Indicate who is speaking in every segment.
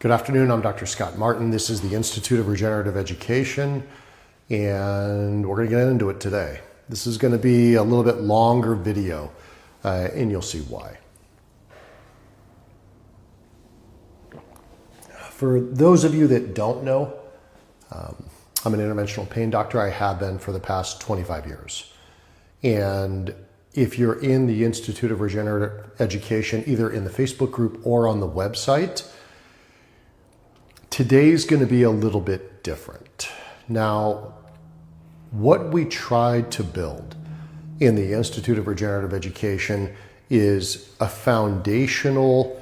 Speaker 1: Good afternoon, I'm Dr. Scott Martin. This is the Institute of Regenerative Education, and we're going to get into it today. This is going to be a little bit longer video, and you'll see why. For those of you that don't know, I'm an interventional pain doctor. I have been for the past 25 years. And if you're in the Institute of Regenerative Education, either in the Facebook group or on the website, today's going to be a little bit different. Now, what we tried to build in the Institute of Regenerative Education is a foundational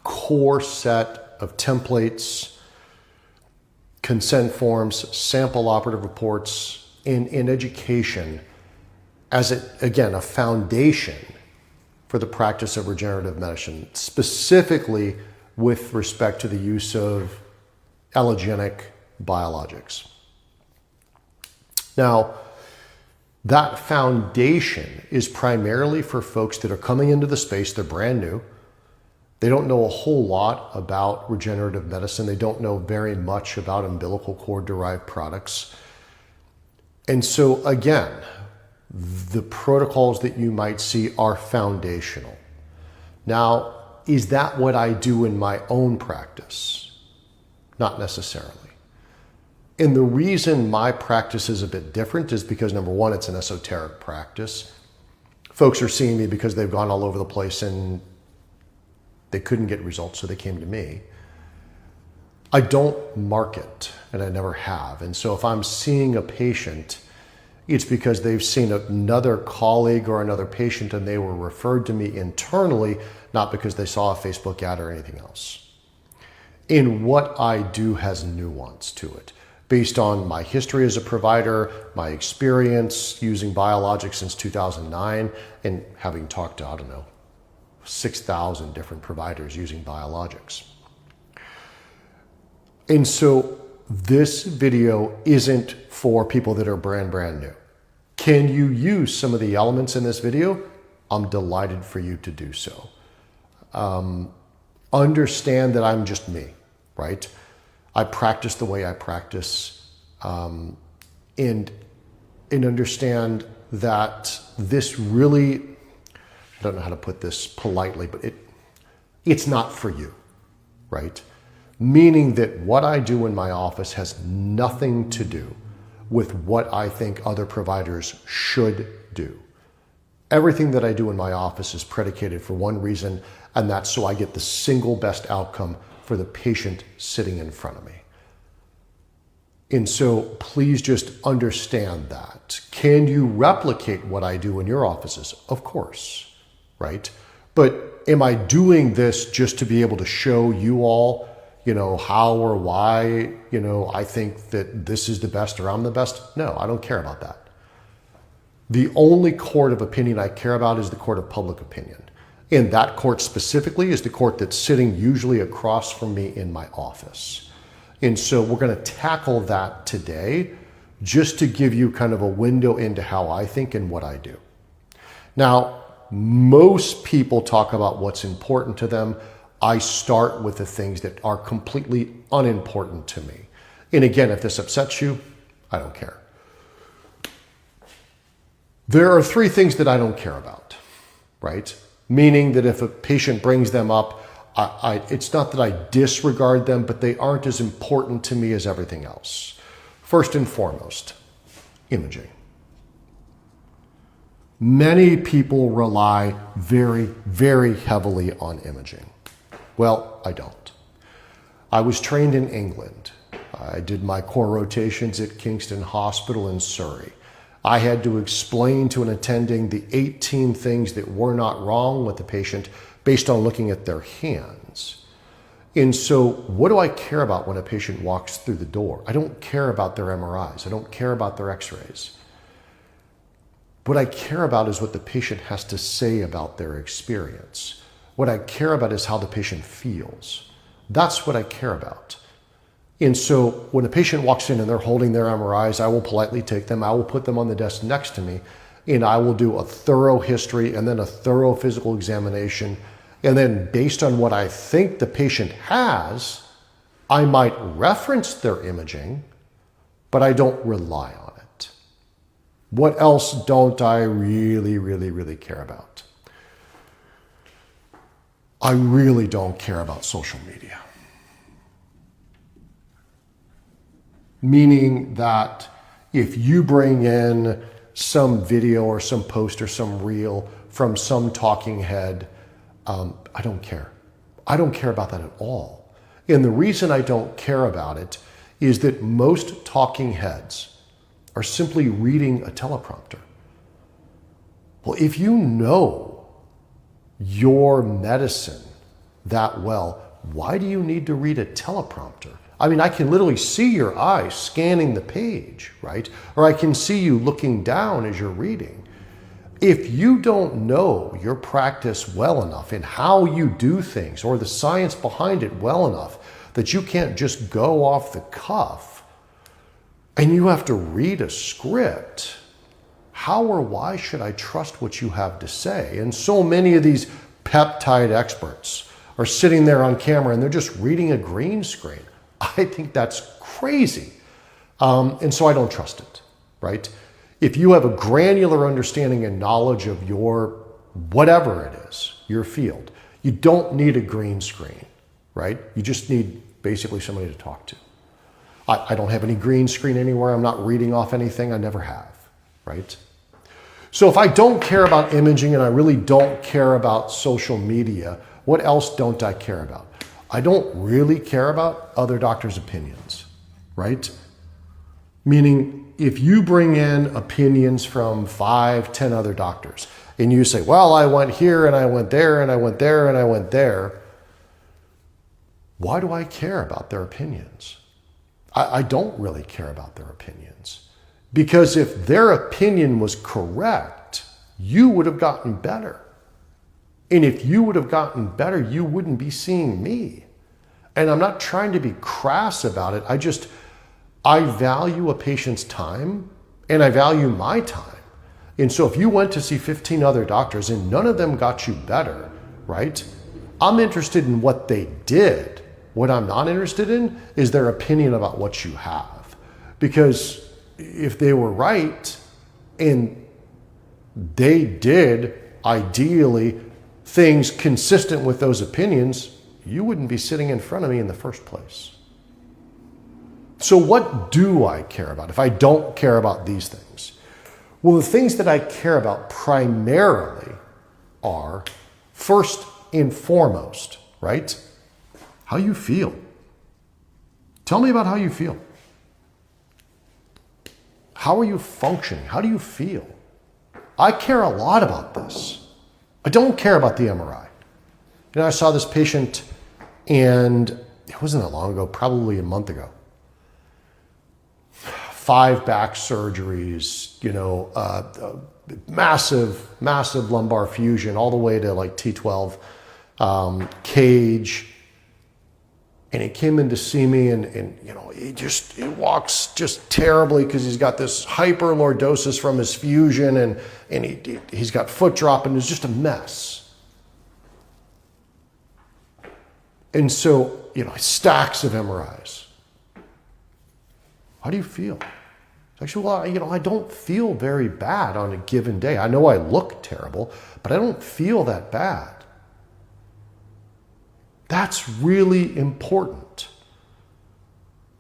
Speaker 1: core set of templates, consent forms, sample operative reports in education as, again, a foundation for the practice of regenerative medicine, specifically with respect to the use of allogenic biologics. Now, that foundation is primarily for folks that are coming into the space. They're brand new. They don't know a whole lot about regenerative medicine. They don't know very much about umbilical cord derived products. And so again, the protocols that you might see are foundational. Now, is that what I do in my own practice? Not necessarily. And the reason my practice is a bit different is because, number one, it's an esoteric practice. Folks are seeing me because they've gone all over the place and they couldn't get results, so they came to me. I don't market, and I never have. And so if I'm seeing a patient, it's because they've seen another colleague or another patient and they were referred to me internally, not because they saw a Facebook ad or anything else. And what I do has nuance to it, based on my history as a provider, my experience using biologics since 2009, and having talked to, 6,000 different providers using biologics. And so this video isn't for people that are brand new. Can you use some of the elements in this video? I'm delighted for you to do so. Understand that I'm just me, right? I practice the way I practice, and understand that this really, I don't know how to put this politely, but it's not for you, right? Meaning that what I do in my office has nothing to do with what I think other providers should do. Everything that I do in my office is predicated for one reason, and that's so I get the single best outcome for the patient sitting in front of me. And so please just understand that. Can you replicate what I do in your offices? Of course, right? But am I doing this just to be able to show you all, how or why, I think that this is the best or I'm the best? No, I don't care about that. The only court of opinion I care about is the court of public opinion. And that court specifically is the court that's sitting usually across from me in my office. And so we're going to tackle that today just to give you kind of a window into how I think and what I do. Now, most people talk about what's important to them. I start with the things that are completely unimportant to me. And again, if this upsets you, I don't care. There are three things that I don't care about, right? Meaning that if a patient brings them up, it's not that I disregard them, but they aren't as important to me as everything else. First and foremost, imaging. Many people rely very, very heavily on imaging. Well, I don't. I was trained in England. I did my core rotations at Kingston Hospital in Surrey. I had to explain to an attending the 18 things that were not wrong with the patient based on looking at their hands. And so what do I care about when a patient walks through the door? I don't care about their MRIs. I don't care about their x-rays. What I care about is what the patient has to say about their experience. What I care about is how the patient feels. That's what I care about. And so when a patient walks in and they're holding their MRIs, I will politely take them, I will put them on the desk next to me, and I will do a thorough history and then a thorough physical examination And then based on what I think the patient has, I might reference their imaging, but I don't rely on it. What else don't I really care about? I really don't care about social media. Meaning that if you bring in some video or some post or some reel from some talking head, I don't care. I don't care about that at all. And the reason I don't care about it is that most talking heads are simply reading a teleprompter. Well, if you know your medicine that well, why do you need to read a teleprompter? I mean, I can literally see your eyes scanning the page, right? Or I can see you looking down as you're reading. If you don't know your practice well enough and how you do things or the science behind it well enough that you can't just go off the cuff and you have to read a script, how or why should I trust what you have to say? And so many of these peptide experts are sitting there on camera and they're just reading a green screen. I think that's crazy. And so I don't trust it, right? If you have a granular understanding and knowledge of your, whatever it is, your field, you don't need a green screen, right? You just need basically somebody to talk to. I don't have any green screen anywhere. I'm not reading off anything. I never have, right? So if I don't care about imaging and I really don't care about social media, what else don't I care about? I don't really care about other doctors' opinions, right? Meaning, if you bring in opinions from 5, 10 other doctors, and you say, well, I went here, and I went there, and I went there, and I went there, why do I care about their opinions? I don't really care about their opinions. Because if their opinion was correct, you would have gotten better. And if you would have gotten better, you wouldn't be seeing me. And I'm not trying to be crass about it. I value a patient's time and I value my time. And so if you went to see 15 other doctors and none of them got you better, right? I'm interested in what they did. What I'm not interested in is their opinion about what you have. Because if they were right and they did ideally things consistent with those opinions, you wouldn't be sitting in front of me in the first place. So what do I care about if I don't care about these things? Well, the things that I care about primarily are, first and foremost, right? How you feel. Tell me about how you feel. How are you functioning? How do you feel? I care a lot about this. I don't care about the MRI. You know, I saw this patient, and it wasn't that long ago, probably a month ago. 5 back surgeries, massive lumbar fusion, all the way to like T12, cage. And he came in to see me, and he walks just terribly because he's got this hyperlordosis from his fusion, and he's got foot drop, and it's just a mess. And so, stacks of MRIs. How do you feel? Actually, well, I don't feel very bad on a given day. I know I look terrible, but I don't feel that bad. That's really important.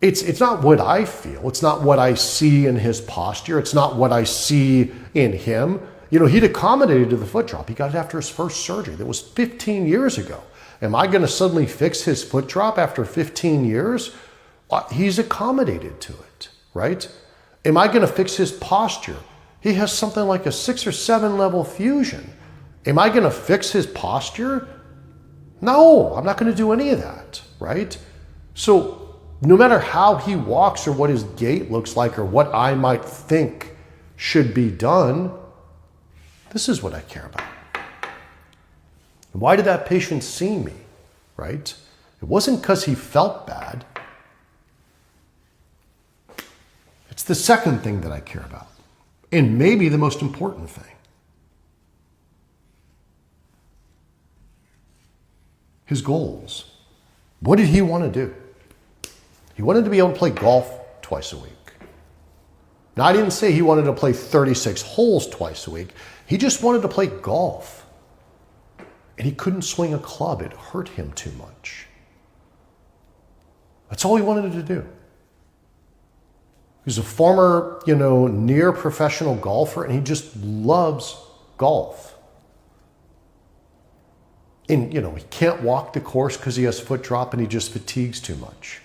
Speaker 1: It's not what I feel. It's not what I see in his posture. It's not what I see in him. He'd accommodated to the foot drop. He got it after his first surgery. That was 15 years ago. Am I going to suddenly fix his foot drop after 15 years? He's accommodated to it, right? Am I going to fix his posture? He has something like a 6 or 7 level fusion. Am I going to fix his posture? No, I'm not going to do any of that, right? So no matter how he walks or what his gait looks like or what I might think should be done, this is what I care about. Why did that patient see me, right? It wasn't because he felt bad. It's the second thing that I care about, and maybe the most important thing. his goals. What did he want to do? He wanted to be able to play golf twice a week. Now, I didn't say he wanted to play 36 holes twice a week. He just wanted to play golf. And he couldn't swing a club. It hurt him too much. That's all he wanted to do. He's a former, near professional golfer, and he just loves golf. And, he can't walk the course because he has foot drop and he just fatigues too much.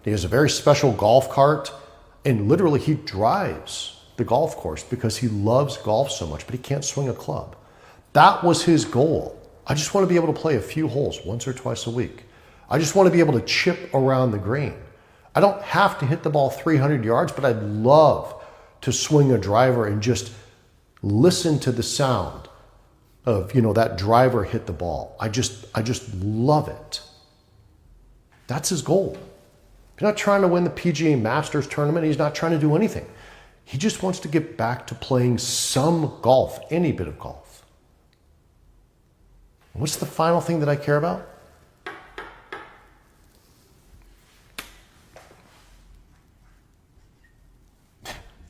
Speaker 1: He has a very special golf cart, and literally he drives the golf course because he loves golf so much, but he can't swing a club. That was his goal. I just want to be able to play a few holes once or twice a week. I just want to be able to chip around the green. I don't have to hit the ball 300 yards, but I'd love to swing a driver and just listen to the sound of, that driver hit the ball. I just love it. That's his goal. He's not trying to win the PGA Masters tournament. He's not trying to do anything. He just wants to get back to playing some golf, any bit of golf. What's the final thing that I care about?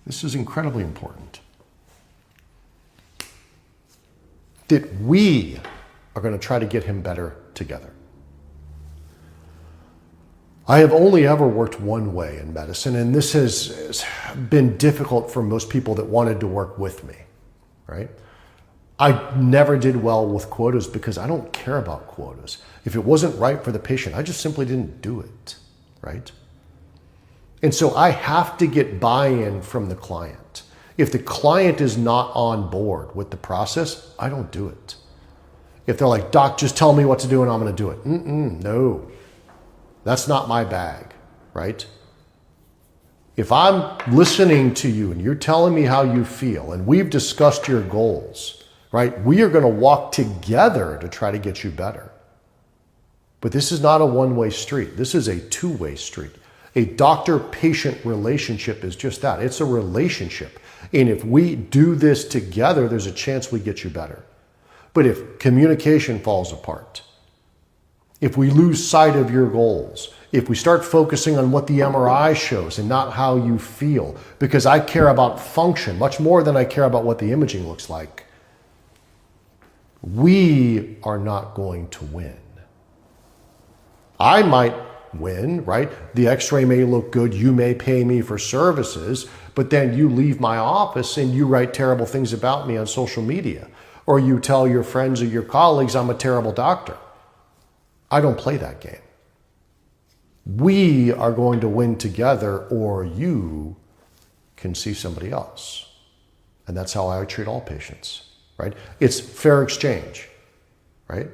Speaker 1: This is incredibly important. That we are going to try to get him better together. I have only ever worked one way in medicine, and this has been difficult for most people that wanted to work with me, right? I never did well with quotas because I don't care about quotas. If it wasn't right for the patient, I just simply didn't do it, right? And so I have to get buy-in from the client. If the client is not on board with the process, I don't do it. If they're like, "Doc, just tell me what to do and I'm going to do it." No, that's not my bag, right? If I'm listening to you and you're telling me how you feel and we've discussed your goals, right? We are going to walk together to try to get you better. But this is not a one-way street. This is a two-way street. A doctor-patient relationship is just that. It's a relationship. And if we do this together, there's a chance we get you better. But if communication falls apart, if we lose sight of your goals, if we start focusing on what the MRI shows and not how you feel, because I care about function much more than I care about what the imaging looks like, we are not going to win. I might win, right? The x-ray may look good, you may pay me for services, but then you leave my office and you write terrible things about me on social media, or you tell your friends or your colleagues I'm a terrible doctor. I don't play that game. We are going to win together, or you can see somebody else. And that's how I treat all patients, right? It's fair exchange, right?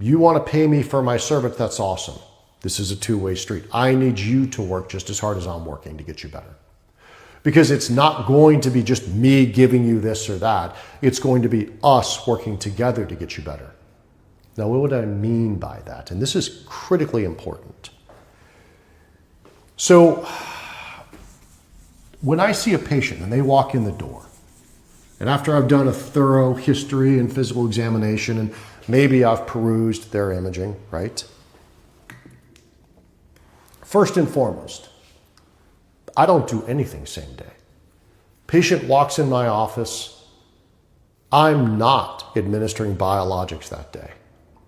Speaker 1: You want to pay me for my service, that's awesome. This is a two-way street. I need you to work just as hard as I'm working to get you better. Because it's not going to be just me giving you this or that. It's going to be us working together to get you better. Now, what do I mean by that? And this is critically important. So, when I see a patient and they walk in the door, and after I've done a thorough history and physical examination, and maybe I've perused their imaging, right? First and foremost, I don't do anything same day. Patient walks in my office, I'm not administering biologics that day.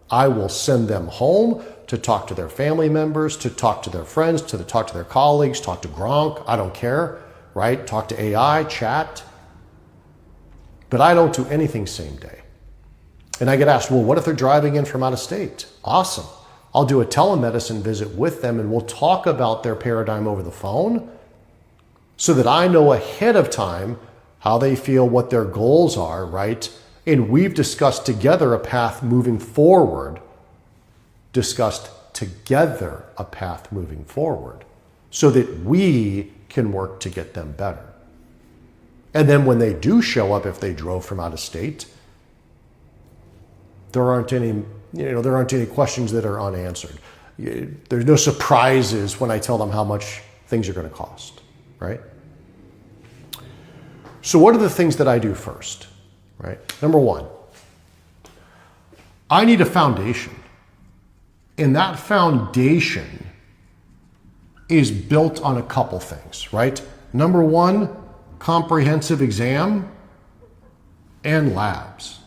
Speaker 1: I will send them home to talk to their family members, to talk to their friends, to talk to their colleagues, talk to Gronk, I don't care, right? Talk to AI, chat. But I don't do anything same day. And I get asked, well, what if they're driving in from out of state? Awesome. I'll do a telemedicine visit with them and we'll talk about their paradigm over the phone so that I know ahead of time how they feel, what their goals are, right? And we've discussed together a path moving forward, so that we can work to get them better. And then when they do show up, if they drove from out of state, there aren't any questions that are unanswered. There's no surprises when I tell them how much things are going to cost, right? So what are the things that I do first, right? Number one, I need a foundation. And that foundation is built on a couple things, right? Number one, comprehensive exam and labs.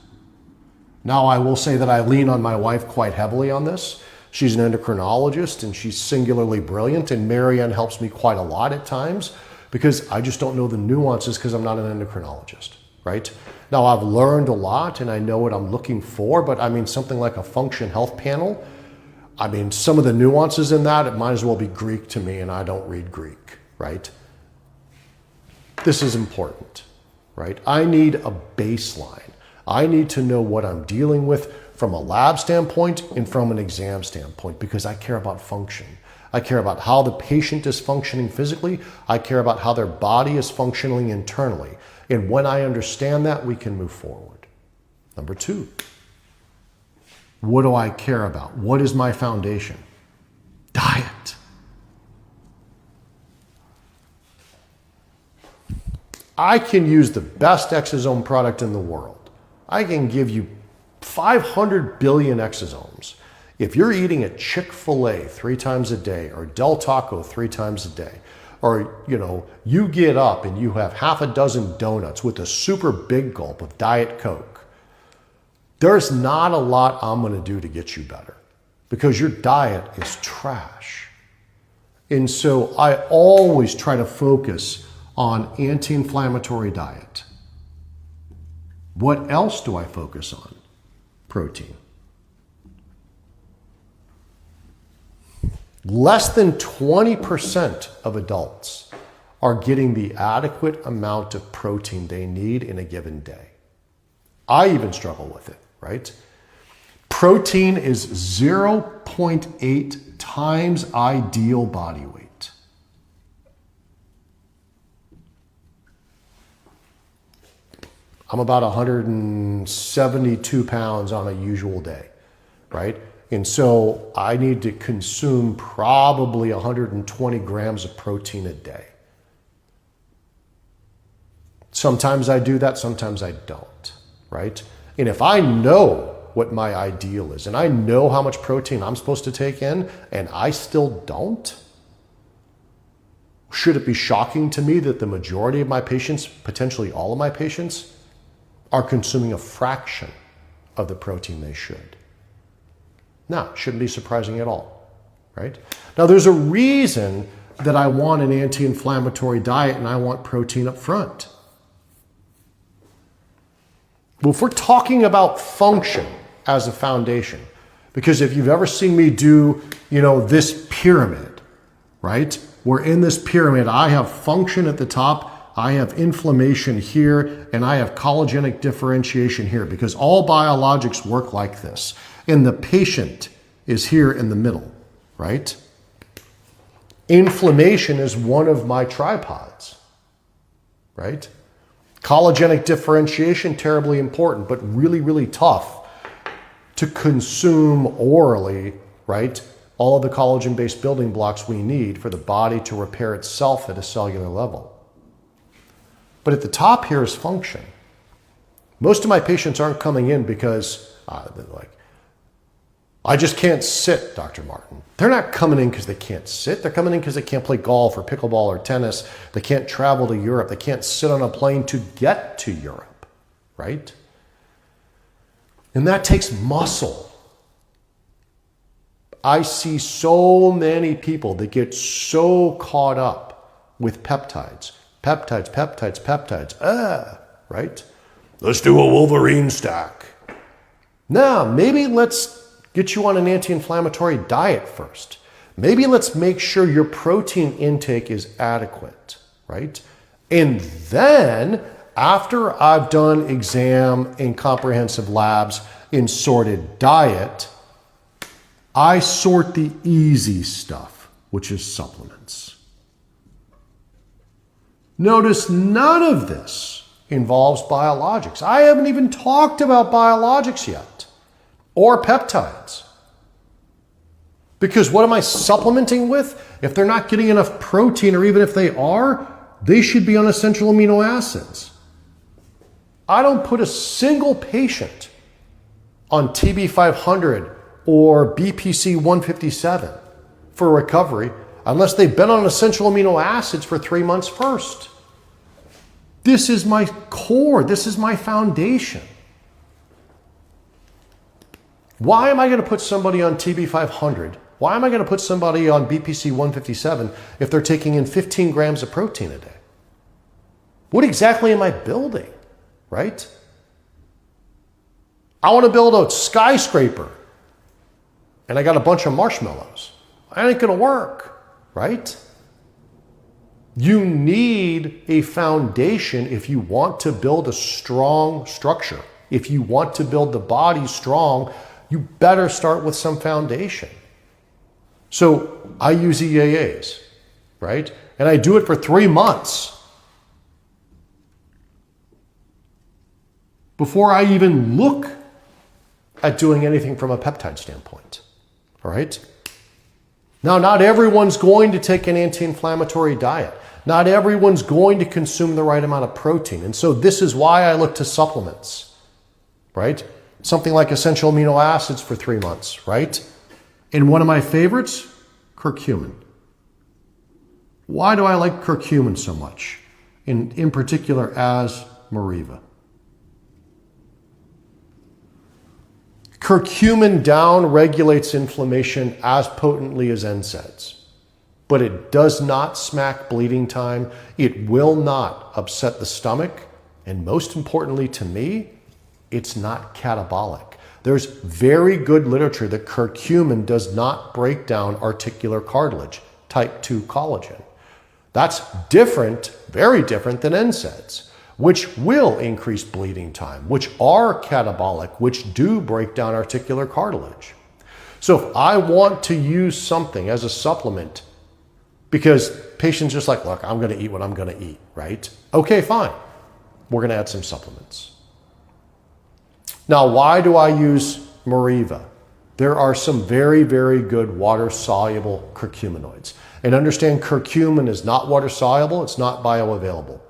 Speaker 1: Now, I will say that I lean on my wife quite heavily on this. She's an endocrinologist and she's singularly brilliant, and Marianne helps me quite a lot at times because I just don't know the nuances because I'm not an endocrinologist, right? Now, I've learned a lot and I know what I'm looking for, but I mean, something like a function health panel, I mean, some of the nuances in that, it might as well be Greek to me, and I don't read Greek, right? This is important, right? I need a baseline. I need to know what I'm dealing with from a lab standpoint and from an exam standpoint because I care about function. I care about how the patient is functioning physically. I care about how their body is functioning internally. And when I understand that, we can move forward. Number two, what do I care about? What is my foundation? Diet. I can use the best exosome product in the world. I can give you 500 billion exosomes. If you're eating at Chick-fil-A 3 times a day or Del Taco 3 times a day, or you get up and you have half a dozen donuts with a super big gulp of Diet Coke, there's not a lot I'm going to do to get you better because your diet is trash. And so I always try to focus on anti-inflammatory diet. What else do I focus on? Protein. Less than 20% of adults are getting the adequate amount of protein they need in a given day. I even struggle with it, right? Protein is 0.8 times ideal body weight. I'm about 172 pounds on a usual day, right? And so I need to consume probably 120 grams of protein a day. Sometimes I do that, sometimes I don't, right? And if I know what my ideal is and I know how much protein I'm supposed to take in and I still don't, should it be shocking to me that the majority of my patients, potentially all of my patients, are consuming a fraction of the protein they should? No, it shouldn't be surprising at all, right? Now, there's a reason that I want an anti-inflammatory diet and I want protein up front. Well, if we're talking about function as a foundation, because if you've ever seen me do, this pyramid, right? We're in this pyramid. I have function at the top, I have inflammation here, and I have collagenous differentiation here, because all biologics work like this. And the patient is here in the middle, right? Inflammation is one of my tripods, right? Collagenous differentiation, terribly important, but really, really tough to consume orally, right? All of the collagen-based building blocks we need for the body to repair itself at a cellular level. But at the top here is function. Most of my patients aren't coming in because they're like, I just can't sit, Dr. Martin. They're not coming in because they can't sit. They're coming in because they can't play golf or pickleball or tennis. They can't travel to Europe. They can't sit on a plane to get to Europe, right? And that takes muscle. I see so many people that get so caught up with peptides. Peptides, right? Let's do a Wolverine stack. Now, maybe let's get you on an anti-inflammatory diet first. Maybe let's make sure your protein intake is adequate, right? And then, after I've done exam and comprehensive labs and sorted diet, I sort the easy stuff, which is supplements. Notice none of this involves biologics. I haven't even talked about biologics yet, or peptides. Because what am I supplementing with? If they're not getting enough protein, or even if they are, they should be on essential amino acids. I don't put a single patient on TB 500 or BPC 157 for recovery unless they've been on essential amino acids for 3 months first. This is my core. This is my foundation. Why am I going to put somebody on TB 500? Why am I going to put somebody on BPC 157 if they're taking in 15 grams of protein a day? What exactly am I building, right? I want to build a skyscraper and I got a bunch of marshmallows. That ain't going to work, right? You need a foundation if you want to build a strong structure. If you want to build the body strong, you better start with some foundation. So I use EAAs, right? And I do it for 3 months before I even look at doing anything from a peptide standpoint, all right? Now, not everyone's going to take an anti-inflammatory diet. Not everyone's going to consume the right amount of protein. And so this is why I look to supplements, right? Something like essential amino acids for 3 months, right? And one of my favorites, curcumin. Why do I like curcumin so much? In particular as Mariva. Curcumin down regulates inflammation as potently as NSAIDs, but it does not smack bleeding time. It will not upset the stomach. And most importantly to me, it's not catabolic. There's very good literature that curcumin does not break down articular cartilage, type 2 collagen. That's different, very different than NSAIDs, which will increase bleeding time, which are catabolic, which do break down articular cartilage. So if I want to use something as a supplement, because patients just like, look, I'm going to eat what I'm going to eat, right? Okay, fine. We're going to add some supplements. Now, why do I use Mariva? There are some very, very good water-soluble curcuminoids. And understand curcumin is not water-soluble, it's not bioavailable.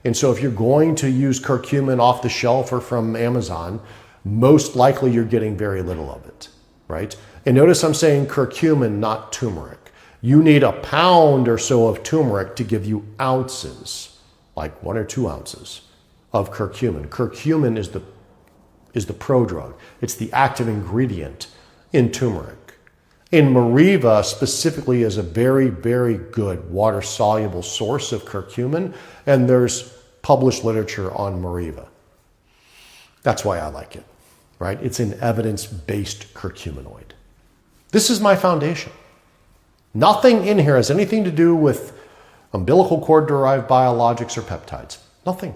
Speaker 1: And so if you're going to use curcumin off the shelf or from Amazon, most likely you're getting very little of it, right? And notice I'm saying curcumin, not turmeric. You need a pound or so of turmeric to give you ounces, like 1 or 2 ounces of curcumin. Curcumin is the prodrug. It's the active ingredient in turmeric. And Mariva specifically is a very, very good water-soluble source of curcumin, and there's published literature on Mariva. That's why I like it, right? It's an evidence-based curcuminoid. This is my foundation. Nothing in here has anything to do with umbilical cord-derived biologics or peptides. Nothing.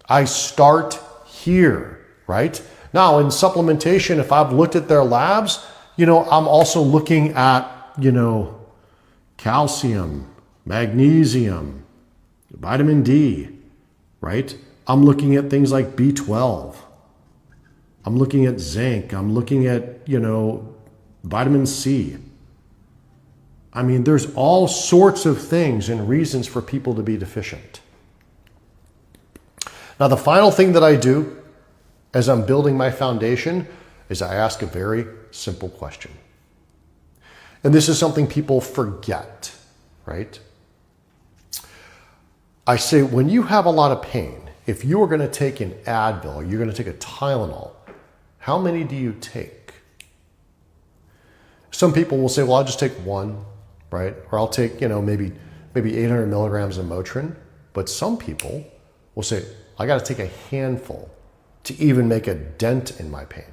Speaker 1: I start here, right? Now, in supplementation, if I've looked at their labs, I'm also looking at, calcium, magnesium, vitamin D, right? I'm looking at things like B12. I'm looking at zinc. I'm looking at, vitamin C. I mean, there's all sorts of things and reasons for people to be deficient. Now, the final thing that I do as I'm building my foundation is I ask a very simple question. And this is something people forget, right? I say, when you have a lot of pain, if you are going to take an Advil or you're going to take a Tylenol, how many do you take? Some people will say, well, I'll just take one, right? Or I'll take, maybe 800 milligrams of Motrin. But some people will say, I got to take a handful to even make a dent in my pain.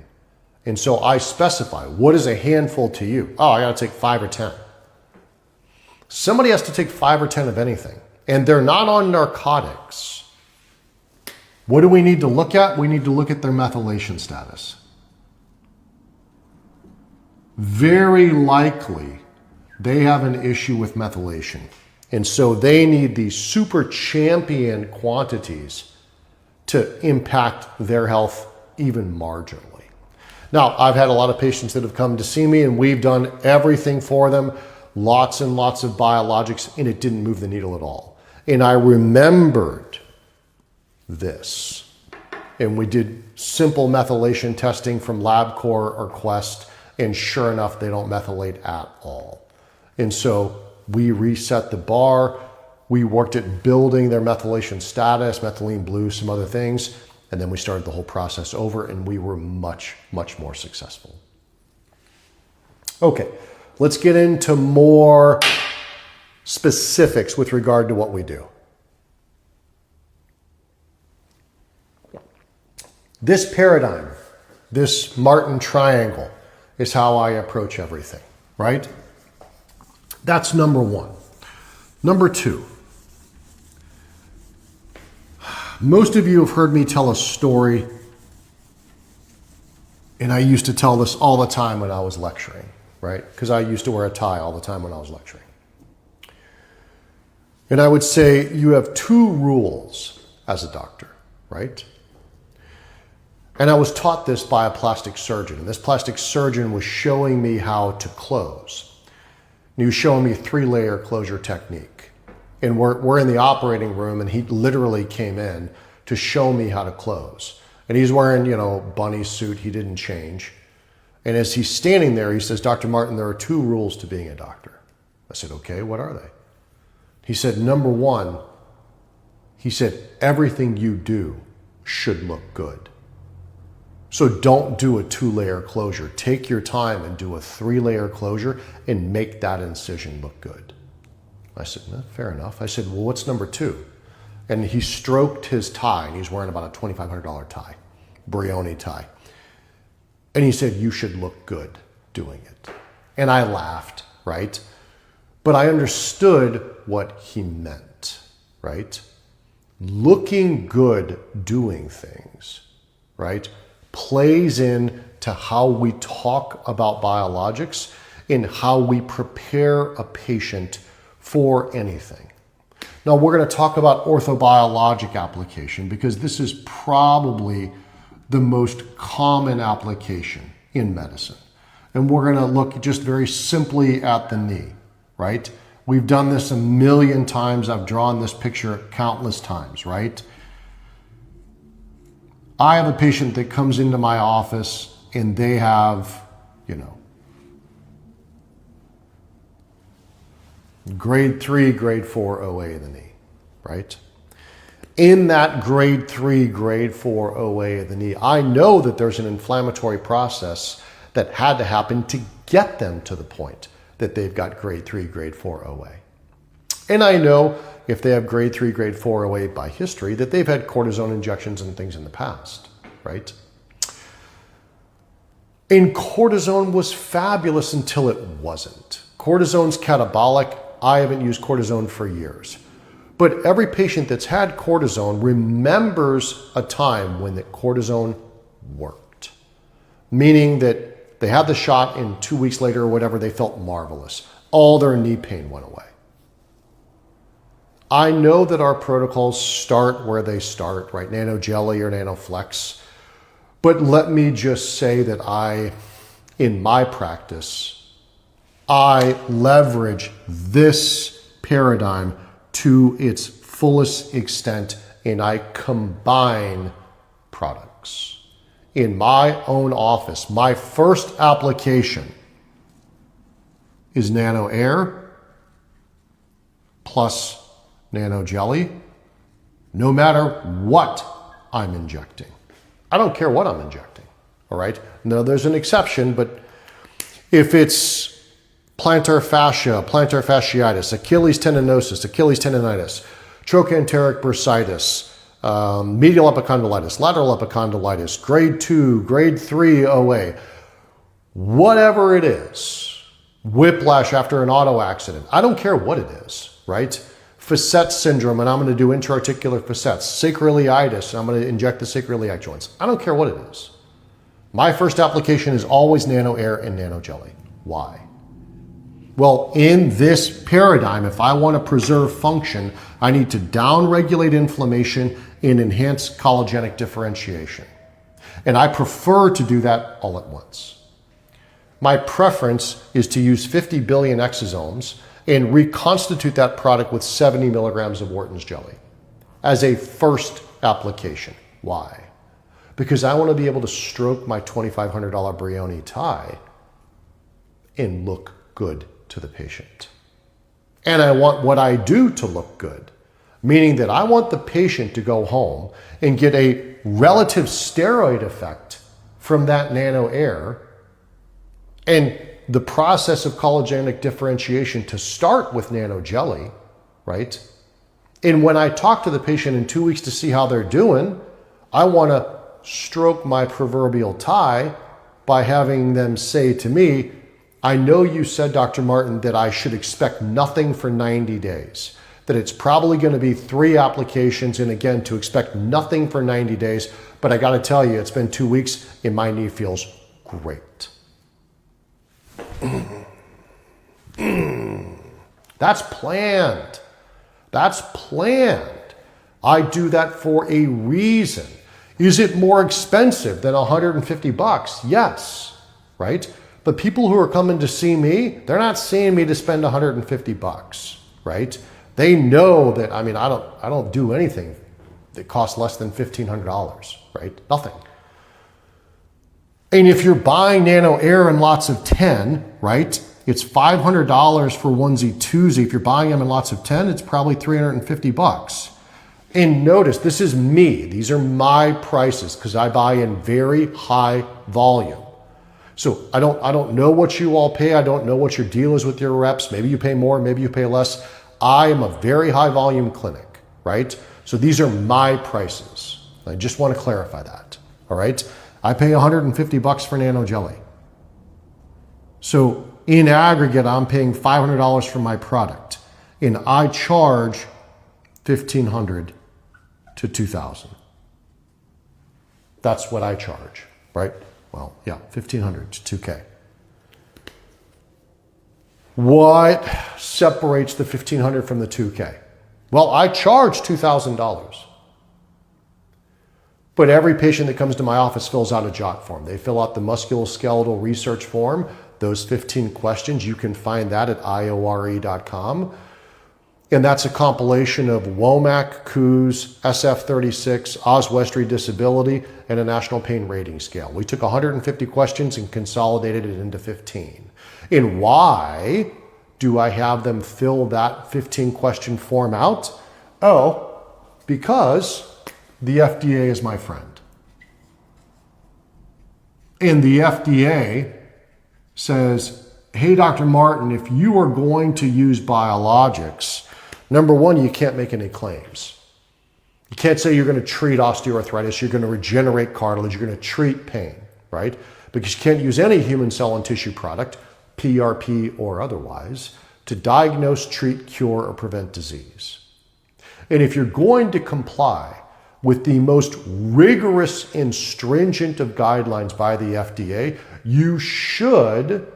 Speaker 1: And so I specify, what is a handful to you? Oh, I got to take 5 or 10. Somebody has to take 5 or 10 of anything, and they're not on narcotics. What do we need to look at? We need to look at their methylation status. Very likely, they have an issue with methylation. And so they need these super champion quantities to impact their health even marginally. Now, I've had a lot of patients that have come to see me and we've done everything for them, lots and lots of biologics, and it didn't move the needle at all. And I remembered this. And we did simple methylation testing from LabCorp or Quest, and sure enough, they don't methylate at all. And so we reset the bar. We worked at building their methylation status, methylene blue, some other things, and then we started the whole process over, and we were much, much more successful. Okay, let's get into more specifics with regard to what we do. This paradigm, this Martin triangle, is how I approach everything, right? That's number one. Number two, most of you have heard me tell a story, and I used to tell this all the time when I was lecturing, right? Because I used to wear a tie all the time when I was lecturing. And I would say you have two rules as a doctor, right? And I was taught this by a plastic surgeon. And this plastic surgeon was showing me how to close. And he was showing me a 3-layer closure technique. And we're in the operating room, and he literally came in to show me how to close. And he's wearing, bunny suit. He didn't change. And as he's standing there, he says, "Dr. Martin, there are two rules to being a doctor." I said, "Okay, what are they?" He said, "Number one," he said, "everything you do should look good. So don't do a 2-layer closure. Take your time and do a 3-layer closure and make that incision look good." I said, "No, fair enough." I said, "Well, what's number two?" And he stroked his tie, and he's wearing about a $2,500 tie, Brioni tie. And he said, "You should look good doing it." And I laughed, right? But I understood what he meant, right? Looking good doing things, right, plays in to how we talk about biologics and how we prepare a patient for anything. Now, we're going to talk about orthobiologic application because this is probably the most common application in medicine. And we're going to look just very simply at the knee, right? We've done this a million times. I've drawn this picture countless times, right? I have a patient that comes into my office and they have, grade 3, grade 4 OA in the knee, right? In that grade 3, grade 4 OA of the knee, I know that there's an inflammatory process that had to happen to get them to the point that they've got grade 3, grade 4 OA. And I know if they have grade 3, grade 4 OA by history, that they've had cortisone injections and things in the past, right? And cortisone was fabulous until it wasn't. Cortisone's catabolic. I haven't used cortisone for years. But every patient that's had cortisone remembers a time when the cortisone worked. Meaning that they had the shot and 2 weeks later or whatever, they felt marvelous. All their knee pain went away. I know that our protocols start where they start, right? Nano Jelly or NanoFlex. But let me just say that in my practice, I leverage this paradigm to its fullest extent, and I combine products. In my own office, my first application is Nano Air plus Nano Jelly, no matter what I'm injecting. I don't care what I'm injecting, all right? Now, there's an exception, but if it's plantar fascia, plantar fasciitis, Achilles tendinosis, Achilles tendonitis, trochanteric bursitis, medial epicondylitis, lateral epicondylitis, grade 2, grade 3 OA, whatever it is, whiplash after an auto accident, I don't care what it is, right? Facet syndrome, and I'm going to do intra-articular facets, sacroiliitis, and I'm going to inject the sacroiliac joints. I don't care what it is. My first application is always Nano Air and Nano Jelly. Why? Well, in this paradigm, if I want to preserve function, I need to downregulate inflammation and enhance collagenous differentiation. And I prefer to do that all at once. My preference is to use 50 billion exosomes and reconstitute that product with 70 milligrams of Wharton's jelly as a first application. Why? because I want to be able to stroke my $2,500 Brioni tie and look good to the patient. And I want what I do to look good, meaning that I want the patient to go home and get a relative steroid effect from that nano air, and the process of collagentic differentiation to start with nano jelly, right? And when I talk to the patient in 2 weeks to see how they're doing, I want to stroke my proverbial tie by having them say to me, I know you said, Dr. Martin, that I should expect nothing for 90 days, that it's probably going to be 3 applications, and again, to expect nothing for 90 days, but I got to tell you, it's been 2 weeks and my knee feels great. That's planned. That's planned. I do that for a reason. Is it more expensive than $150? Yes, right? But people who are coming to see me, they're not seeing me to spend $150, right? They know that, I mean, I don't do anything that costs less than $1,500, right? Nothing. And if you're buying nano air in lots of 10, right? It's $500 for onesie twosie. If you're buying them in lots of 10, it's probably $350. And notice, this is me. These are my prices because I buy in very high volume. So I don't know what you all pay. I don't know what your deal is with your reps. Maybe you pay more, maybe you pay less. I am a very high volume clinic, right? So these are my prices. I just want to clarify that, all right? I pay $150 for nano jelly. So in aggregate, I'm paying $500 for my product, and I charge $1,500 to $2,000. That's what I charge, right? Well, yeah, $1,500 to $2,000. What separates the $1,500 from the $2,000? Well, I charge $2,000. But every patient that comes to my office fills out a JOT form. They fill out the musculoskeletal research form, those 15 questions. You can find that at iore.com. And that's a compilation of WOMAC, KOOS, SF36, Oswestry Disability, and a National Pain Rating Scale. We took 150 questions and consolidated it into 15. And why do I have them fill that 15 question form out? Oh, because the FDA is my friend. And the FDA says, hey, Dr. Martin, if you are going to use biologics, number one, you can't make any claims. You can't say you're going to treat osteoarthritis, you're going to regenerate cartilage, you're going to treat pain, right? Because you can't use any human cell and tissue product, PRP or otherwise, to diagnose, treat, cure, or prevent disease. And if you're going to comply with the most rigorous and stringent of guidelines by the FDA, you should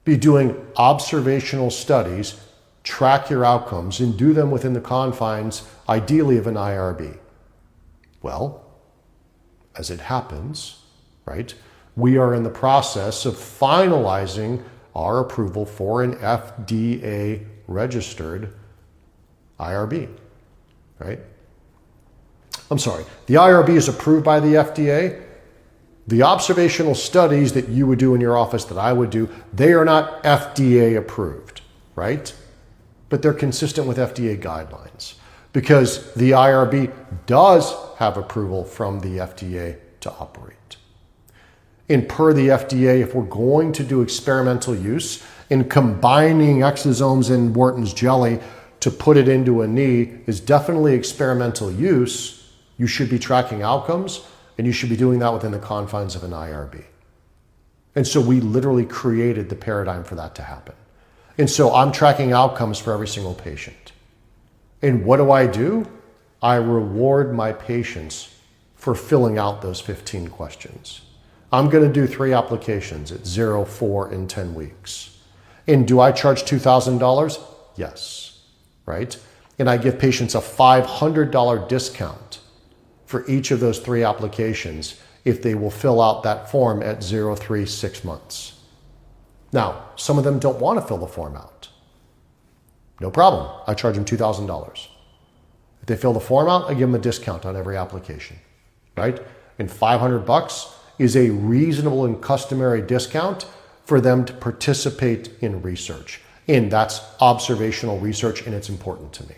Speaker 1: be doing observational studies, track your outcomes, and do them within the confines, ideally, of an IRB. Well, as it happens, right, we are in the process of finalizing our approval for an FDA-registered IRB, right? I'm sorry, the IRB is approved by the FDA. The observational studies that you would do in your office, that I would do, they are not FDA approved, right? But they're consistent with FDA guidelines because the IRB does have approval from the FDA to operate. And per the FDA, if we're going to do experimental use in combining exosomes and Wharton's jelly to put it into a knee is definitely experimental use, you should be tracking outcomes, and you should be doing that within the confines of an IRB. And so we literally created the paradigm for that to happen. And so I'm tracking outcomes for every single patient. And what do? I reward my patients for filling out those 15 questions. I'm going to do 3 applications at 0, 4, and 10 weeks. And do I charge $2,000? Yes, right? And I give patients a $500 discount for each of those 3 applications if they will fill out that form at 0, 3, 6 months. Now, some of them don't want to fill the form out. No problem. I charge them $2,000. If they fill the form out, I give them a discount on every application, right? And $500 is a reasonable and customary discount for them to participate in research. And that's observational research, and it's important to me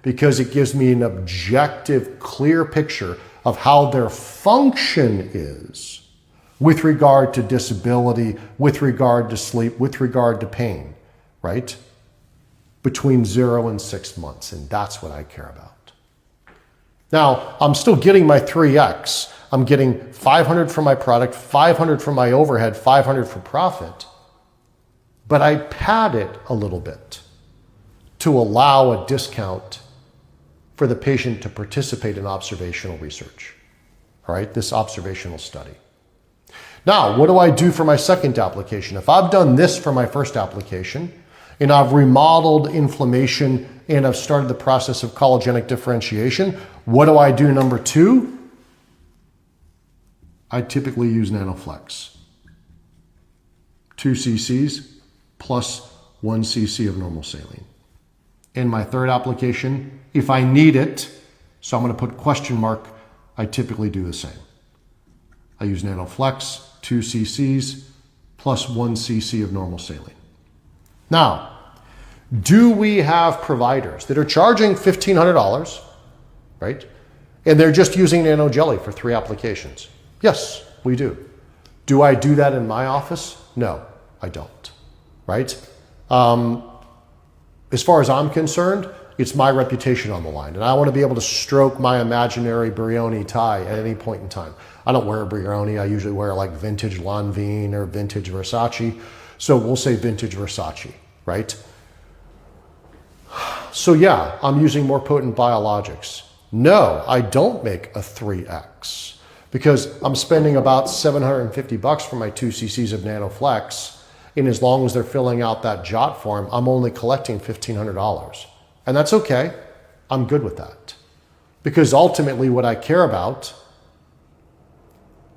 Speaker 1: because it gives me an objective, clear picture of how their function is with regard to disability, with regard to sleep, with regard to pain, right? Between 0 and 6 months, and that's what I care about. Now, I'm still getting my 3X. I'm getting $500 for my product, $500 for my overhead, $500 for profit, but I pad it a little bit to allow a discount for the patient to participate in observational research, all right, this observational study. Now, what do I do for my second application? If I've done this for my first application, and I've remodeled inflammation and I've started the process of collagenic differentiation, what do I do number 2? I typically use NanoFlex. 2 cc's plus 1 cc of normal saline. In my third application, if I need it, so I'm going to put question mark, I typically do the same. I use NanoFlex, 2 cc's plus 1 cc of normal saline. Now, do we have providers that are charging $1,500, right? And they're just using nano jelly for 3 applications? Yes, we do. Do I do that in my office? No, I don't, right? As far as I'm concerned, it's my reputation on the line, and I want to be able to stroke my imaginary Brioni tie at any point in time. I don't wear a Brioni. I usually wear like vintage Lanvin or vintage Versace. So we'll say vintage Versace, right? So yeah, I'm using more potent biologics. No, I don't make a 3X because I'm spending about $750 for my 2 cc's of NanoFlex. And as long as they're filling out that jot form, I'm only collecting $1,500. And that's okay. I'm good with that. Because ultimately what I care about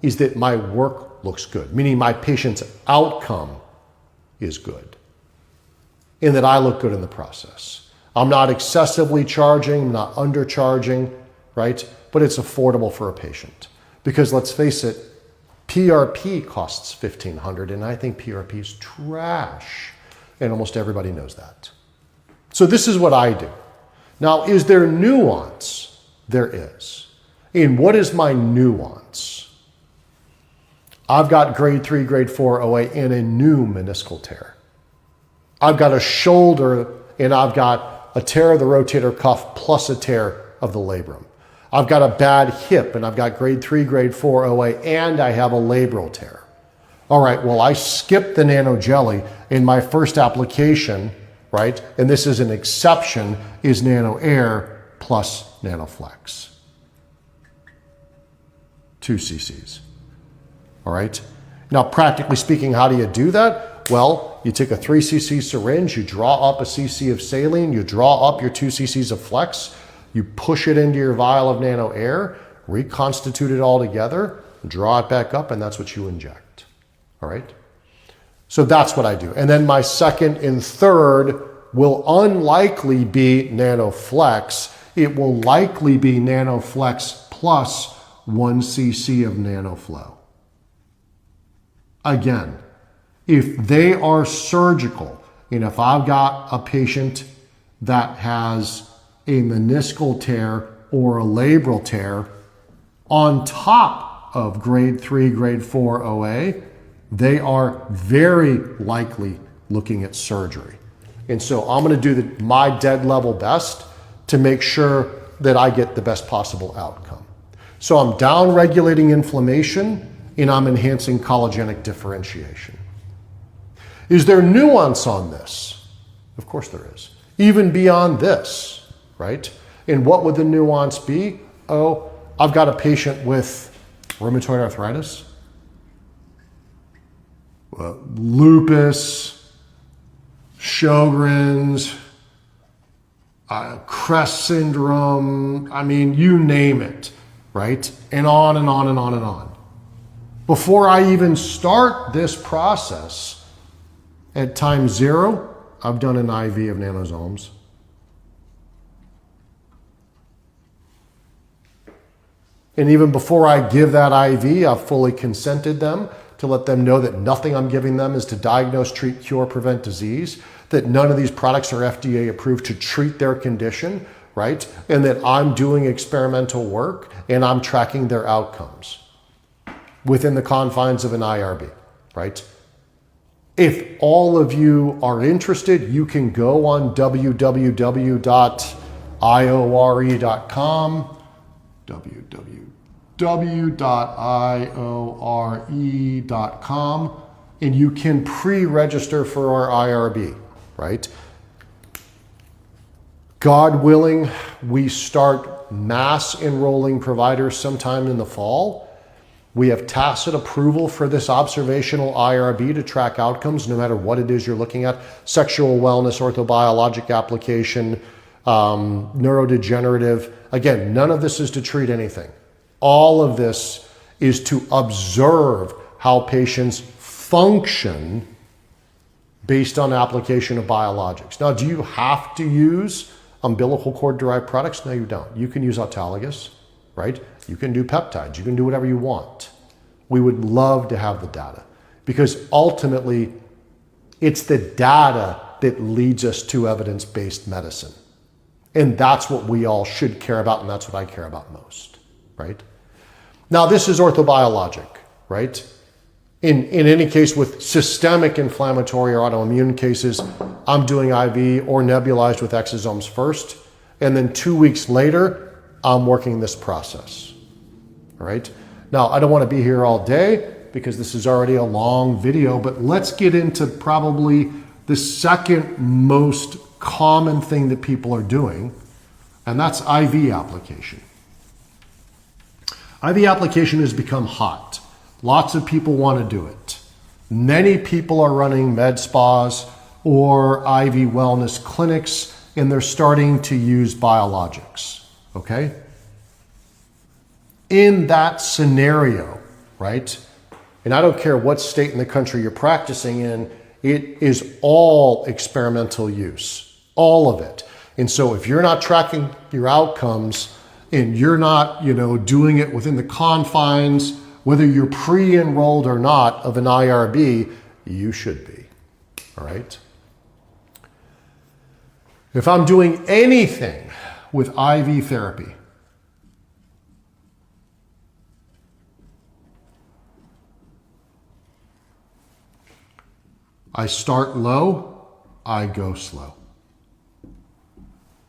Speaker 1: is that my work looks good, meaning my patient's outcome is good, and that I look good in the process. I'm not excessively charging, I'm not undercharging, right? But it's affordable for a patient. Because let's face it, PRP costs $1,500, and I think PRP is trash. And almost everybody knows that. So this is what I do. Now, is there nuance? There is. And what is my nuance? I've got grade 3, grade 4 OA and a new meniscal tear. I've got a shoulder and I've got a tear of the rotator cuff plus a tear of the labrum. I've got a bad hip and I've got grade 3, grade 4 OA and I have a labral tear. All right, well, I skipped the nano jelly in my first application, right? And this is an exception, is nano air plus NanoFlex. 2 cc's. All right. Now, practically speaking, how do you do that? Well, you take a 3 cc syringe, you draw up a cc of saline, you draw up your 2 cc's of flex, you push it into your vial of nano air, reconstitute it all together, draw it back up, and that's what you inject. All right. So that's what I do. And then my second and third will unlikely be NanoFlex. It will likely be NanoFlex plus 1 cc of NanoFlow. Again, if they are surgical, and if I've got a patient that has a meniscal tear or a labral tear on top of grade 3, grade 4 OA, they are very likely looking at surgery. And so I'm going to do my dead level best to make sure that I get the best possible outcome. So I'm down regulating inflammation and I'm enhancing collagenic differentiation. Is there nuance on this? Of course there is. Even beyond this, right? And what would the nuance be? Oh, I've got a patient with rheumatoid arthritis, lupus, Sjogren's, Crest syndrome, I mean, you name it, right? And on and on and on and on. Before I even start this process, at time 0, I've done an IV of nanosomes. And even before I give that IV, I've fully consented them to let them know that nothing I'm giving them is to diagnose, treat, cure, prevent disease, that none of these products are FDA approved to treat their condition, right? And that I'm doing experimental work and I'm tracking their outcomes within the confines of an IRB, right? If all of you are interested, you can go on www.iore.com, www.iore.com, and you can pre-register for our IRB, right? God willing, we start mass enrolling providers sometime in the fall. We have tacit approval for this observational IRB to track outcomes, no matter what it is you're looking at: sexual wellness, orthobiologic application, neurodegenerative. Again, none of this is to treat anything. All of this is to observe how patients function based on application of biologics. Now, do you have to use umbilical cord derived products? No, you don't. You can use autologous, right? You can do peptides. You can do whatever you want. We would love to have the data, because ultimately it's the data that leads us to evidence-based medicine. And that's what we all should care about, and that's what I care about most, right? Now, this is orthobiologic, right? In any case with systemic inflammatory or autoimmune cases, I'm doing IV or nebulized with exosomes first, and then 2 weeks later, I'm working this process, all right? Now, I don't want to be here all day because this is already a long video, but let's get into probably the second most common thing that people are doing, and that's IV application. IV application has become hot. Lots of people want to do it. Many people are running med spas or IV wellness clinics, and they're starting to use biologics, okay? In that scenario, right? And I don't care what state in the country you're practicing in, it is all experimental use, all of it. And so if you're not tracking your outcomes and you're not, doing it within the confines, whether you're pre-enrolled or not, of an IRB, you should be, all right? If I'm doing anything with IV therapy, I start low, I go slow.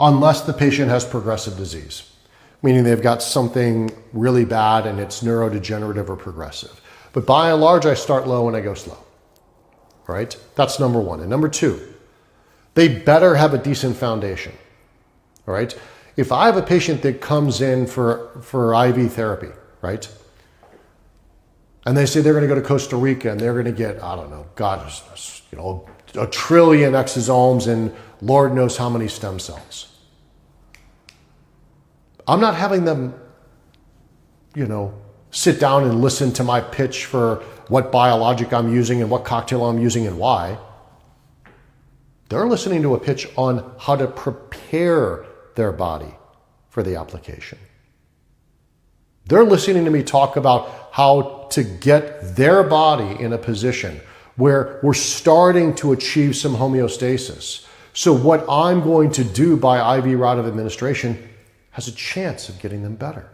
Speaker 1: Unless the patient has progressive disease, meaning they've got something really bad and it's neurodegenerative or progressive. But by and large, I start low and I go slow, right? That's number one. And number two, they better have a decent foundation, all right? If I have a patient that comes in for IV therapy, right? And they say they're going to go to Costa Rica and they're going to get, I don't know, God, a trillion exosomes and Lord knows how many stem cells. I'm not having them, sit down and listen to my pitch for what biologic I'm using and what cocktail I'm using and why. They're listening to a pitch on how to prepare their body for the application. They're listening to me talk about how to get their body in a position where we're starting to achieve some homeostasis. So what I'm going to do by IV route of administration has a chance of getting them better.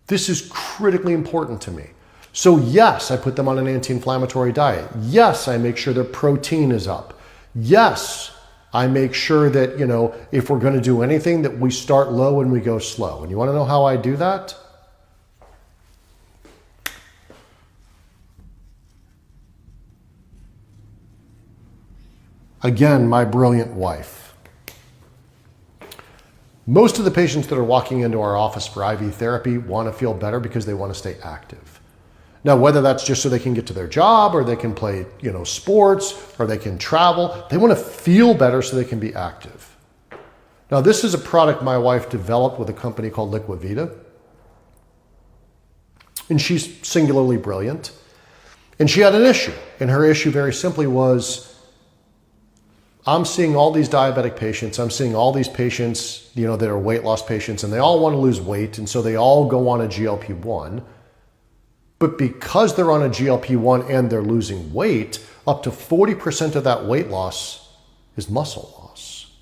Speaker 1: This is critically important to me. So yes, I put them on an anti-inflammatory diet. Yes, I make sure their protein is up. Yes, I make sure that, if we're going to do anything, that we start low and we go slow. And you want to know how I do that? Again, my brilliant wife. Most of the patients that are walking into our office for IV therapy want to feel better because they want to stay active. Now, whether that's just so they can get to their job or they can play, sports or they can travel, they want to feel better so they can be active. Now, this is a product my wife developed with a company called Liquivita. And she's singularly brilliant. And she had an issue. And her issue very simply was, I'm seeing all these diabetic patients. I'm seeing all these patients, that are weight loss patients, and they all want to lose weight. And so they all go on a GLP-1. But because they're on a GLP-1 and they're losing weight, up to 40% of that weight loss is muscle loss.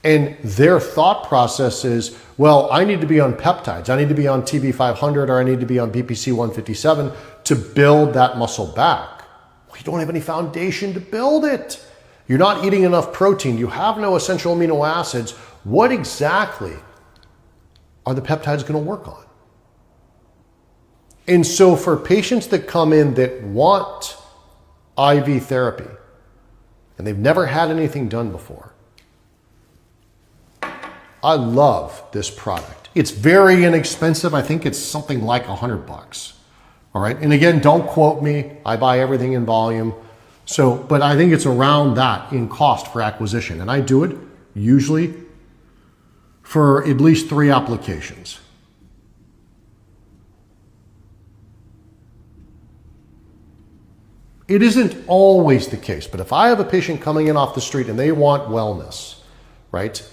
Speaker 1: And their thought process is, well, I need to be on peptides. I need to be on TB500 or I need to be on BPC 157 to build that muscle back. Well, you don't have any foundation to build it. You're not eating enough protein. You have no essential amino acids. What exactly are the peptides going to work on? And so for patients that come in that want IV therapy and they've never had anything done before, I love this product. It's very inexpensive. I think it's something like $100. All right. And again, don't quote me. I buy everything in volume. But I think it's around that in cost for acquisition. And I do it usually for at least 3 applications. It isn't always the case, but if I have a patient coming in off the street and they want wellness, right?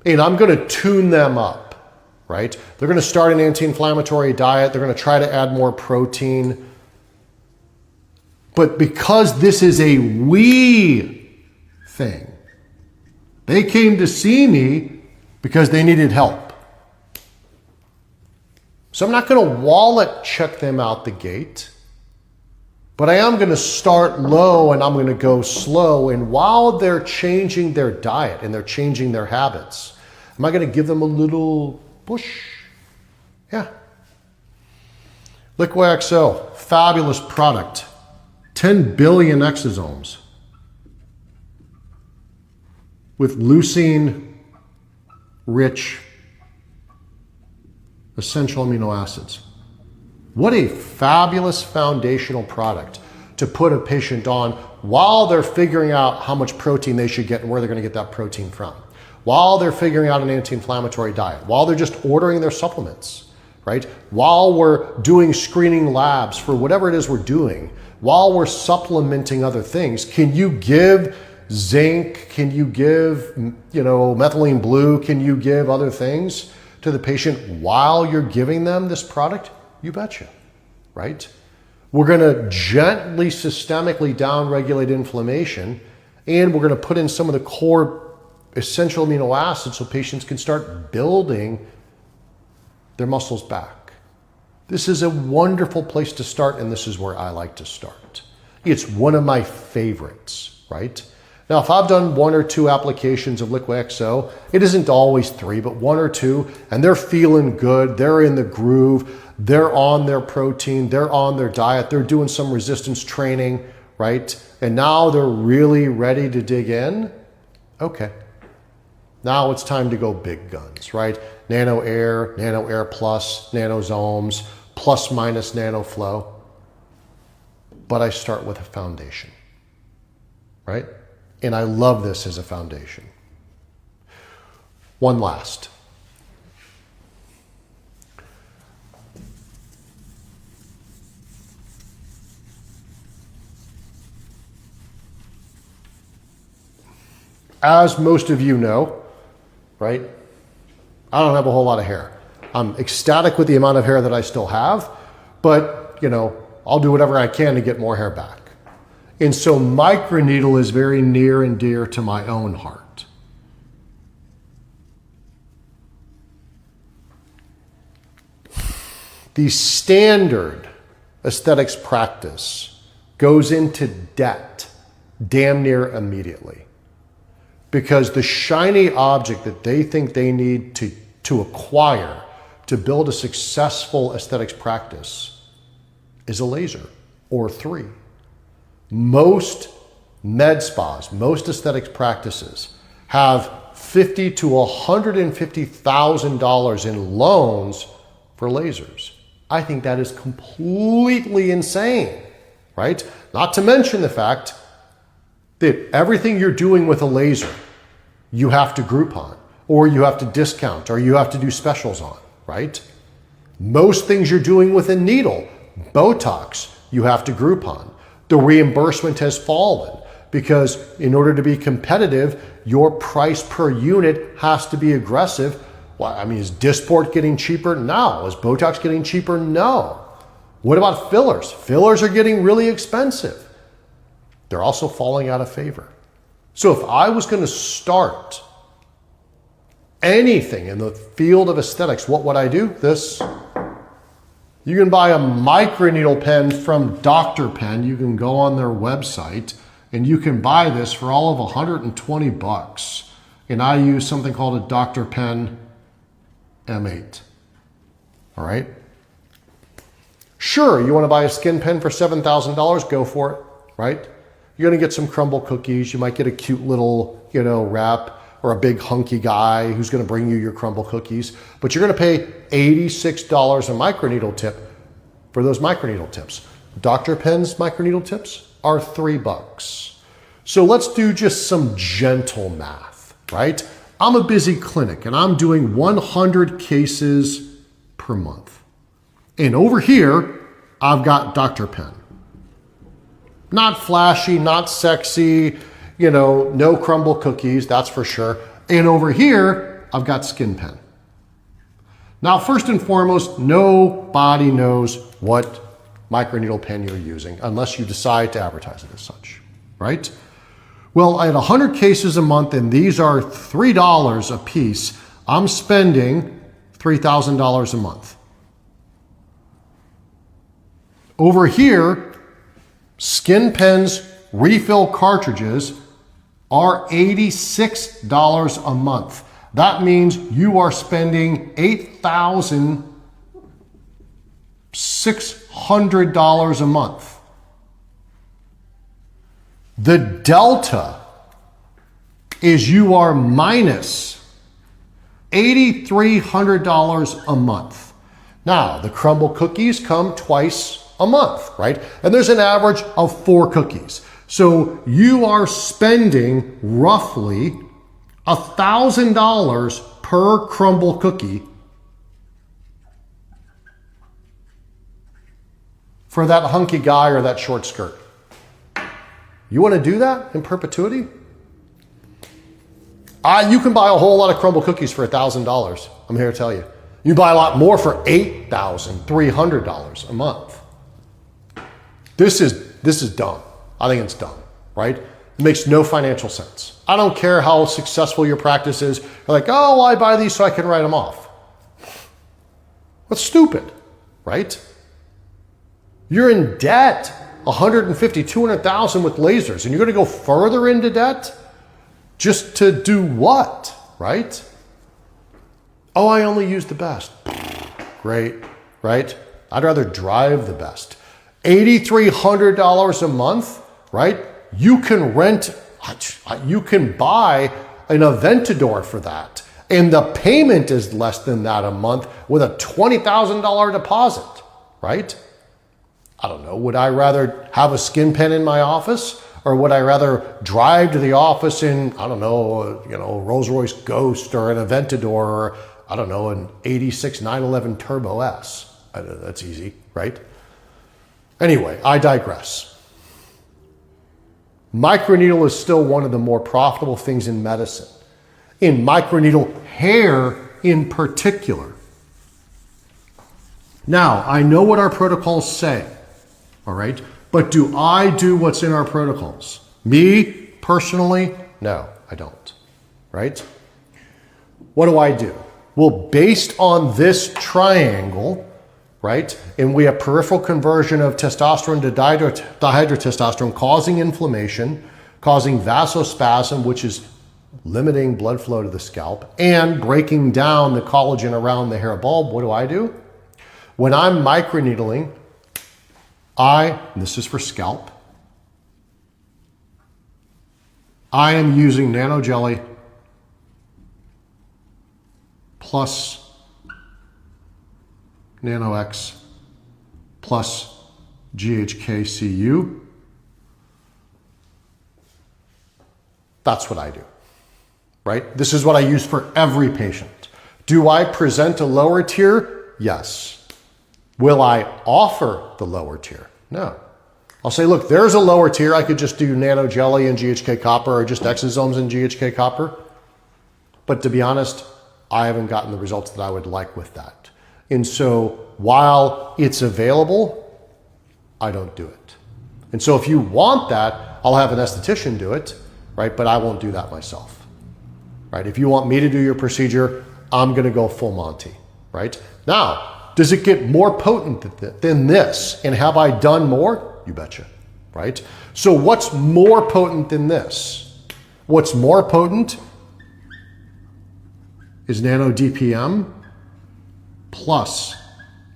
Speaker 1: And I'm going to tune them up, right? They're going to start an anti-inflammatory diet. They're going to try to add more protein. But because this is a we thing, they came to see me because they needed help. So I'm not going to wallet check them out the gate, but I am going to start low and I'm going to go slow. And while they're changing their diet and they're changing their habits, am I going to give them a little push? Yeah. LiquidXO, fabulous product. 10 billion exosomes with leucine-rich essential amino acids. What a fabulous foundational product to put a patient on while they're figuring out how much protein they should get and where they're going to get that protein from, while they're figuring out an anti-inflammatory diet, while they're just ordering their supplements, right? While we're doing screening labs for whatever it is we're doing, while we're supplementing other things. Can you give zinc? Can you give, methylene blue? Can you give other things to the patient while you're giving them this product? You betcha, right? We're going to gently systemically downregulate inflammation, and we're going to put in some of the core essential amino acids so patients can start building their muscles back. This is a wonderful place to start, and this is where I like to start. It's one of my favorites, right? Now, if I've done 1 or 2 applications of LiquidXO, it isn't always 3, but 1 or 2, and they're feeling good, they're in the groove, they're on their protein, they're on their diet, they're doing some resistance training, right? And now they're really ready to dig in. Okay. Now it's time to go big guns, right? Nano Air Plus, nanosomes, plus minus nano flow. But I start with a foundation, right? And I love this as a foundation. One last. As most of you know, right? I don't have a whole lot of hair. I'm ecstatic with the amount of hair that I still have, but I'll do whatever I can to get more hair back. And so microneedle is very near and dear to my own heart. The standard aesthetics practice goes into debt damn near immediately, because the shiny object that they think they need to acquire to build a successful aesthetics practice is a laser or 3. Most med spas, most aesthetics practices have $50,000 to $150,000 in loans for lasers. I think that is completely insane, right? Not to mention the fact that everything you're doing with a laser, you have to Groupon, or you have to discount, or you have to do specials on, right? Most things you're doing with a needle, Botox, you have to Groupon. The reimbursement has fallen. because in order to be competitive, your price per unit has to be aggressive. Well, I mean, is Dysport getting cheaper? No. Is Botox getting cheaper? No. What about fillers? Fillers are getting really expensive. They're also falling out of favor. So if I was going to start anything in the field of aesthetics, what would I do? This. You can buy a microneedle pen from Dr. Pen. You can go on their website and you can buy this for all of 120 bucks. And I use something called a Dr. Pen M8. All right. Sure, you want to buy a skin pen for $7,000, go for it, right? You're going to get some crumble cookies. You might get a cute little, wrap, or a big hunky guy who's going to bring you your crumble cookies. But you're going to pay $86 a microneedle tip for those microneedle tips. Dr. Penn's microneedle tips are $3. So let's do just some gentle math, right? I'm a busy clinic and I'm doing 100 cases per month. And over here, I've got Dr. Pen. Not flashy, not sexy, no crumble cookies, that's for sure. And over here, I've got Skin Pen. Now, first and foremost, nobody knows what microneedle pen you're using unless you decide to advertise it as such, right? Well, I had 100 cases a month and these are $3 a piece. I'm spending $3,000 a month. Over here, Skin Pen's refill cartridges are $86 a month. That means you are spending $8,600 a month. The delta is you are minus $8,300 a month. Now, the crumble cookies come twice a month, right? And there's an average of 4 cookies. So you are spending roughly $1,000 per crumble cookie for that hunky guy or that short skirt. You want to do that in perpetuity? You can buy a whole lot of crumble cookies for $1,000. I'm here to tell you. You buy a lot more for $8,300 a month. This is dumb. I think it's dumb, right? It makes no financial sense. I don't care how successful your practice is. You're like, oh, I buy these so I can write them off. That's stupid, right? You're in debt, $150,000, $200,000 with lasers, and you're going to go further into debt just to do what, right? Oh, I only use the best. Great, right? I'd rather drive the best. $8,300 a month, right? You can buy an Aventador for that. And the payment is less than that a month with a $20,000 deposit, right? I don't know. Would I rather have a Skin Pen in my office? Or would I rather drive to the office in, I don't know, Rolls-Royce Ghost or an Aventador or, I don't know, an 86 911 Turbo S? That's easy, right? Anyway, I digress. Microneedle is still one of the more profitable things in medicine. In microneedle hair in particular. Now, I know what our protocols say, all right? But do I do what's in our protocols? Me, personally, no, I don't, right? What do? Well, based on this triangle, right? And we have peripheral conversion of testosterone to dihydrotestosterone causing inflammation, causing vasospasm, which is limiting blood flow to the scalp, and breaking down the collagen around the hair bulb. What do? When I'm microneedling, and this is for scalp, I am using Nano Jelly plus Nano X plus GHKCU. That's what I do, right? This is what I use for every patient. Do I present a lower tier? Yes. Will I offer the lower tier? No. I'll say, look, there's a lower tier. I could just do nano jelly and GHK copper or just exosomes and GHK copper. But to be honest, I haven't gotten the results that I would like with that. And so while it's available, I don't do it. And so if you want that, I'll have an esthetician do it, right? But I won't do that myself, right? If you want me to do your procedure, I'm going to go full Monty, right? Now, does it get more potent than this? And have I done more? You betcha, right? So what's more potent than this? What's more potent is nano DPM plus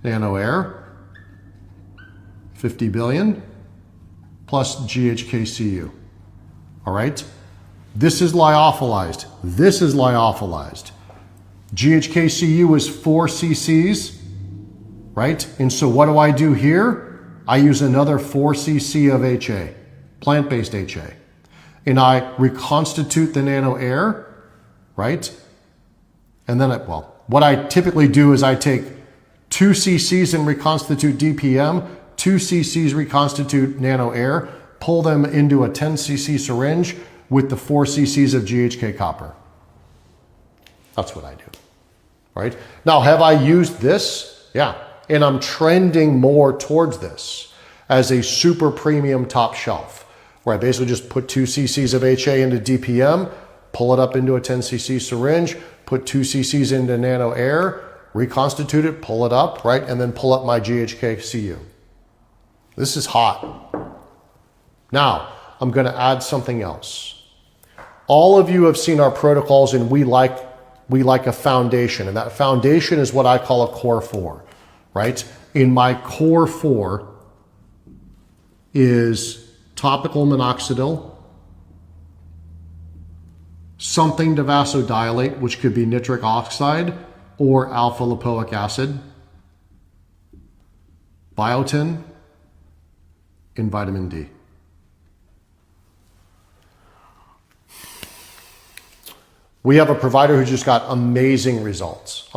Speaker 1: nano air, 50 billion, plus GHKCU, all right? This is lyophilized. This is lyophilized. GHKCU is 4 cc's, right? And so what do I do here? I use another 4 cc of HA, plant-based HA. And I reconstitute the nano air, right? And then, what I typically do is I take 2 cc's and reconstitute DPM, 2 cc's reconstitute nano air, pull them into a 10 cc syringe with the 4 cc's of GHK copper. That's what I do, right? Now, have I used this? Yeah. And I'm trending more towards this as a super premium top shelf, where I basically just put 2 cc's of HA into DPM, pull it up into a 10 cc syringe, put 2 cc's into nano air, reconstitute it, pull it up, right? And then pull up my GHKCU. This is hot. Now, I'm going to add something else. All of you have seen our protocols, and we like a foundation, and that foundation is what I call a core 4. Right? In my core 4 is topical minoxidil, something to vasodilate, which could be nitric oxide or alpha lipoic acid, biotin, and vitamin D. We have a provider who just got amazing results,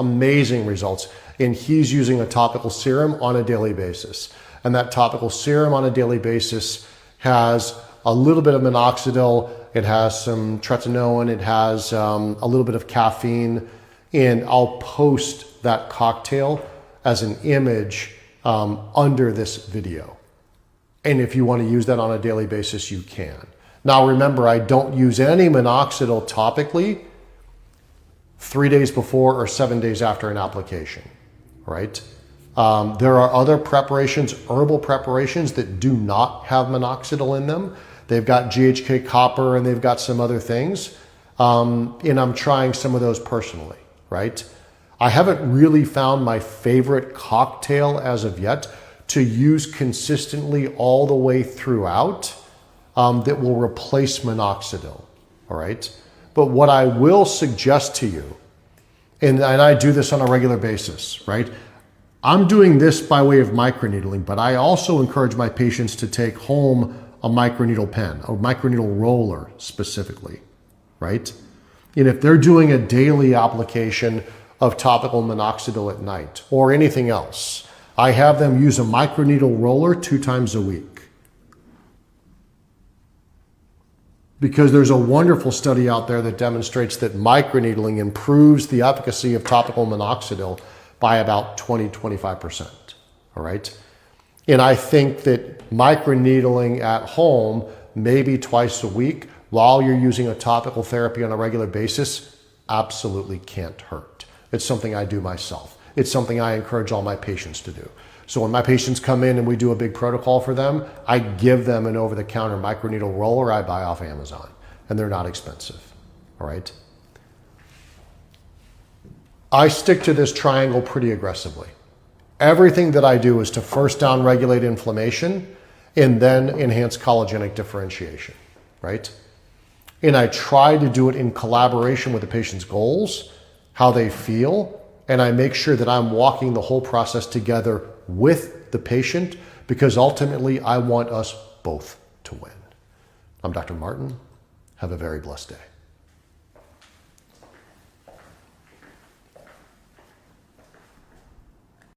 Speaker 1: and he's using a topical serum on a daily basis. And that topical serum on a daily basis has a little bit of minoxidil, it has some tretinoin, it has a little bit of caffeine, and I'll post that cocktail as an image under this video. And if you want to use that on a daily basis, you can. Now remember, I don't use any minoxidil topically 3 days before or 7 days after an application, right? There are other preparations, herbal preparations, that do not have minoxidil in them. They've got GHK copper and they've got some other things. And I'm trying some of those personally, right? I haven't really found my favorite cocktail as of yet to use consistently all the way throughout that will replace minoxidil, all right? But what I will suggest to you, and I do this on a regular basis, right? I'm doing this by way of microneedling, but I also encourage my patients to take home a microneedle pen, a microneedle roller specifically, right? And if they're doing a daily application of topical minoxidil at night or anything else, I have them use a microneedle roller 2 times a week. Because there's a wonderful study out there that demonstrates that microneedling improves the efficacy of topical minoxidil by about 20-25%, all right? And I think that microneedling at home, maybe twice a week, while you're using a topical therapy on a regular basis, absolutely can't hurt. It's something I do myself. It's something I encourage all my patients to do. So when my patients come in and we do a big protocol for them, I give them an over-the-counter microneedle roller I buy off Amazon, and they're not expensive, all right? I stick to this triangle pretty aggressively. Everything that I do is to first down-regulate inflammation and then enhance collagenous differentiation, right? And I try to do it in collaboration with the patient's goals, how they feel, and I make sure that I'm walking the whole process together with the patient, because ultimately I want us both to win. I'm Dr. Martin. Have a very blessed day.